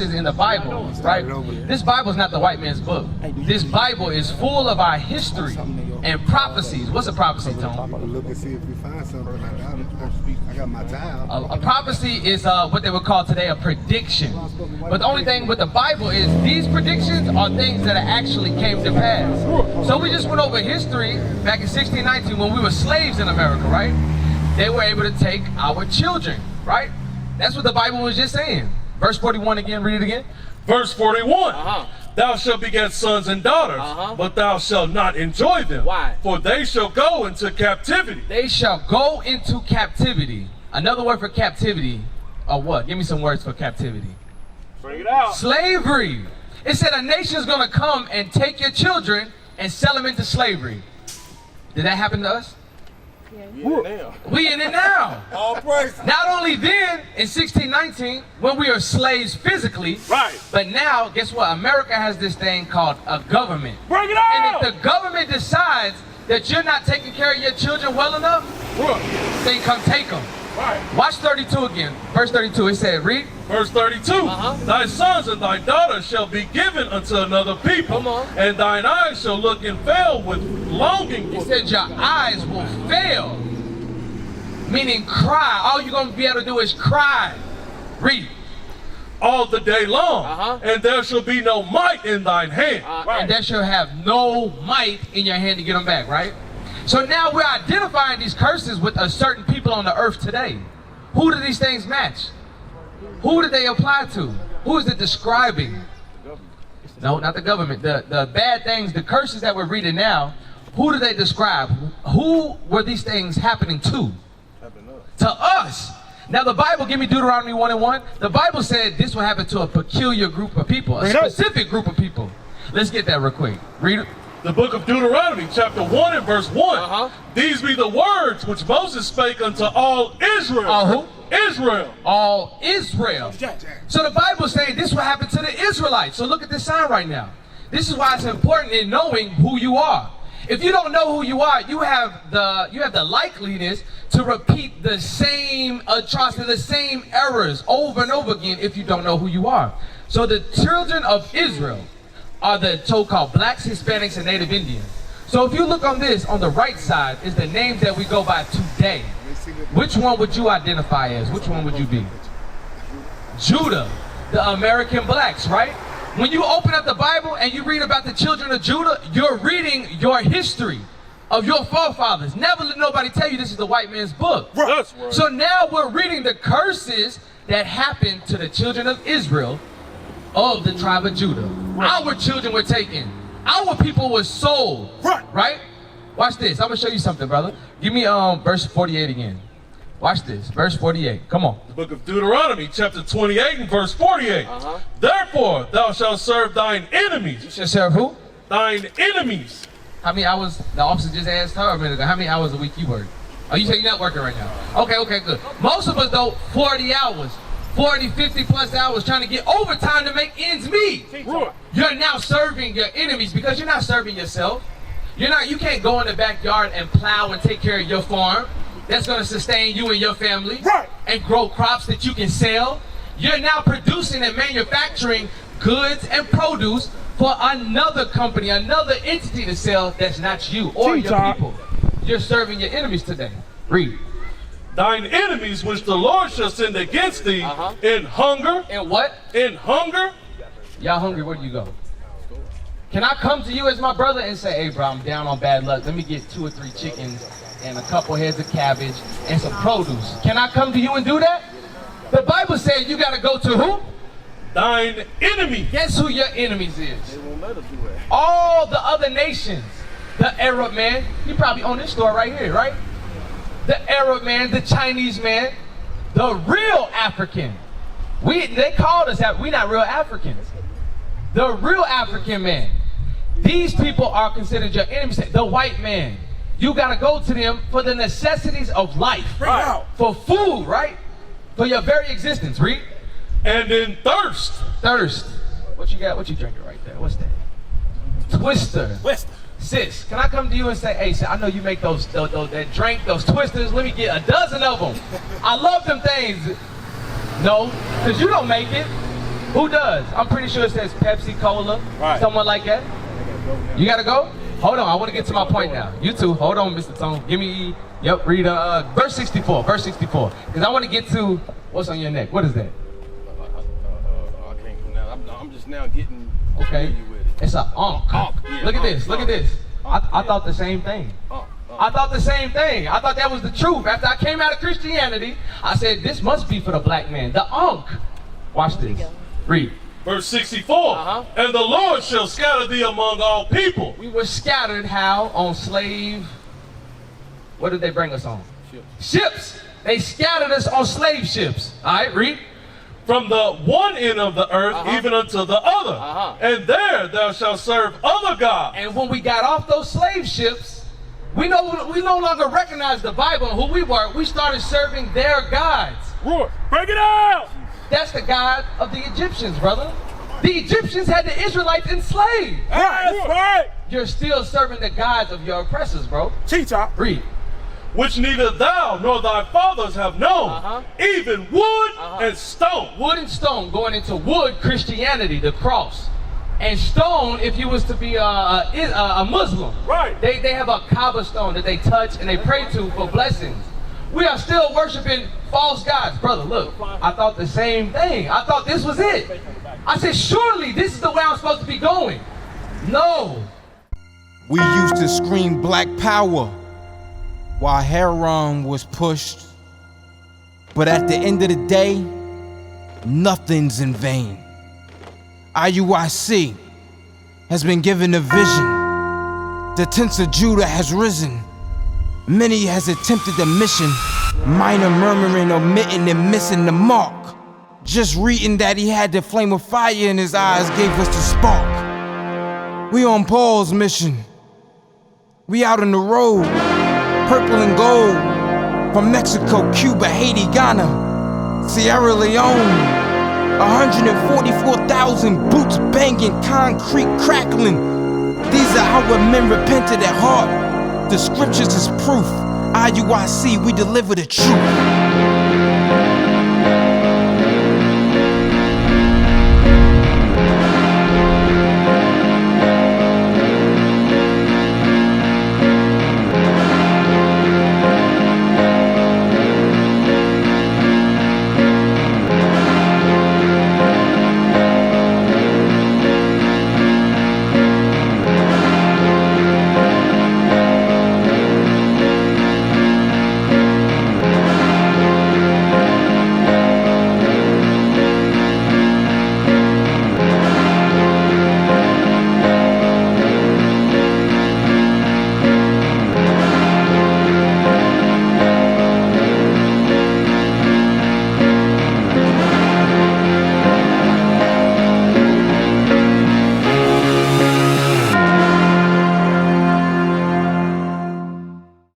curses in the Bible, right? This Bible is not the white man's book. This Bible is full of our history and prophecies. What's a prophecy, Tom? Look and see if we find something. I got my time. A prophecy is what they would call today a prediction. But the only thing with the Bible is these predictions are things that actually came to pass. So we just went over history back in 1619 when we were slaves in America, right? They were able to take our children, right? That's what the Bible was just saying. Verse 41 again, read it again. Verse 41. Thou shalt beget sons and daughters, but thou shalt not enjoy them. Why? For they shall go into captivity. They shall go into captivity. Another word for captivity, or what? Give me some words for captivity. Bring it out. Slavery. It said a nation is going to come and take your children and sell them into slavery. Did that happen to us? Yeah. We in it now. All praise. Not only then, in 1619, when we were slaves physically, right? But now, guess what? America has this thing called a government. Bring it out! And if the government decides that you're not taking care of your children well enough, then come take them. Right. Watch 32 again. Verse 32, it said, read. Verse 32, Thy sons and thy daughters shall be given unto another people, and thine eyes shall look and fail with longing. He said your eyes will fail, meaning cry. All you're going to be able to do is cry. Read. All the day long, and there shall be no might in thine hand. And there shall have no might in your hand to get them back, right? So now we're identifying these curses with a certain people on the earth today. Who do these things match? Who do they apply to? Who is it describing? No, not the government. The bad things, the curses that we're reading now, who do they describe? Who were these things happening to? To us. Now the Bible, give me Deuteronomy 1:1. The Bible said this will happen to a peculiar group of people, a specific group of people. Let's get that real quick. Read it. The book of Deuteronomy, chapter 1 and verse 1. These be the words which Moses spake unto all Israel. All who? Israel. All Israel. So the Bible is saying this will happen to the Israelites. So look at this sign right now. This is why it's important in knowing who you are. If you don't know who you are, you have the likeliness to repeat the same atrocity, the same errors over and over again if you don't know who you are. So the children of Israel are the so-called blacks, Hispanics, and Native Indians. So if you look on this, on the right side is the names that we go by today. Which one would you identify as? Which one would you be? Judah, the American blacks, right? When you open up the Bible and you read about the children of Judah, you're reading your history of your forefathers. Never let nobody tell you this is the white man's book. Right. So now we're reading the curses that happened to the children of Israel of the tribe of Judah. Our children were taken. Our people were sold. Right? Watch this. I'm going to show you something, brother. Give me verse 48 again. Watch this. Verse 48. Come on. The book of Deuteronomy, chapter 28 and verse 48. Therefore, thou shalt serve thine enemies. You shall serve who? Thine enemies. How many hours? The officer just asked her a minute ago. How many hours a week you work? Oh, you say you're not working right now. Okay, good. Most of us, though, 40 hours. 40, 50 plus hours trying to get overtime to make ends meet. You're now serving your enemies because you're not serving yourself. You can't go in the backyard and plow and take care of your farm. That's going to sustain you and your family and grow crops that you can sell. You're now producing and manufacturing goods and produce for another company, another entity to sell that's not you or your people. You're serving your enemies today. Read. Thine enemies which the Lord shall send against thee in hunger. In what? In hunger. Y'all hungry, where do you go? Can I come to you as my brother and say, hey bro, I'm down on bad luck. Let me get 2 or 3 chickens and a couple heads of cabbage and some produce. Can I come to you and do that? The Bible says you got to go to who? Thine enemy. Guess who your enemies is? All the other nations. The Arab man, he probably own this store right here, right? The Arab man, the Chinese man, the real African. They called us that. We're not real Africans. The real African man. These people are considered your enemies. The white man. You got to go to them for the necessities of life. For food, right? For your very existence. Read. And in thirst. Thirst. What you got? What you drinking right there? What's that? Twister. Sis, can I come to you and say, hey, sis, I know you make those that drink, those twisters. Let me get a dozen of them. I love them things. No, because you don't make it. Who does? I'm pretty sure it says Pepsi Cola, Right. someone like that. You gotta go? Hold on, I want to get to my point now. You too. Hold on, Mr. Tone. Give me, read verse 64, verse 64. Because I want to get to what's on your neck. What is that? I can't now. I'm just now getting Okay. familiar with it. It's an Ankh. Ankh, yeah, Look at Ankh, this, look at Ankh. this. I Yeah. thought the same thing. Ankh. I thought the same thing. I thought that was the truth. After I came out of Christianity, I said, this must be for the black man. The Ankh. Watch this. Read. Verse 64. And the Lord shall scatter thee among all people. We were scattered how? On slave. What did they bring us on? Ships. They scattered us on slave ships. All right, read. From the one end of the earth even unto the other. And there thou shalt serve other gods. And when we got off those slave ships, we no longer recognized the Bible and who we were. We started serving their gods. Roar. Break it out! That's the God of the Egyptians, brother. The Egyptians had the Israelites enslaved. Right. You're still serving the gods of your oppressors, bro. Teacher. Read. Which neither thou nor thy fathers have known, even wood and stone. Wood and stone, going into wood, Christianity, the cross. And stone, if you was to be a Muslim. Right. They have a Kaaba stone that they touch and they pray to for blessings. We are still worshiping false gods. Brother, look, I thought the same thing. I thought this was it. I said, surely this is the way I'm supposed to be going. No. We used to scream black power while Heron was pushed. But at the end of the day, nothing's in vain. IUIC has been given a vision. The tents of Judah has risen. Many has attempted the mission, minor murmuring, omitting, and missing the mark. Just reading that he had the flame of fire in his eyes gave us the spark. We on Paul's mission. We out on the road, purple and gold, from Mexico, Cuba, Haiti, Ghana, Sierra Leone. 144,000 boots banging, concrete crackling. These are our men repented at heart. The scriptures is proof. IUIC, we deliver the truth.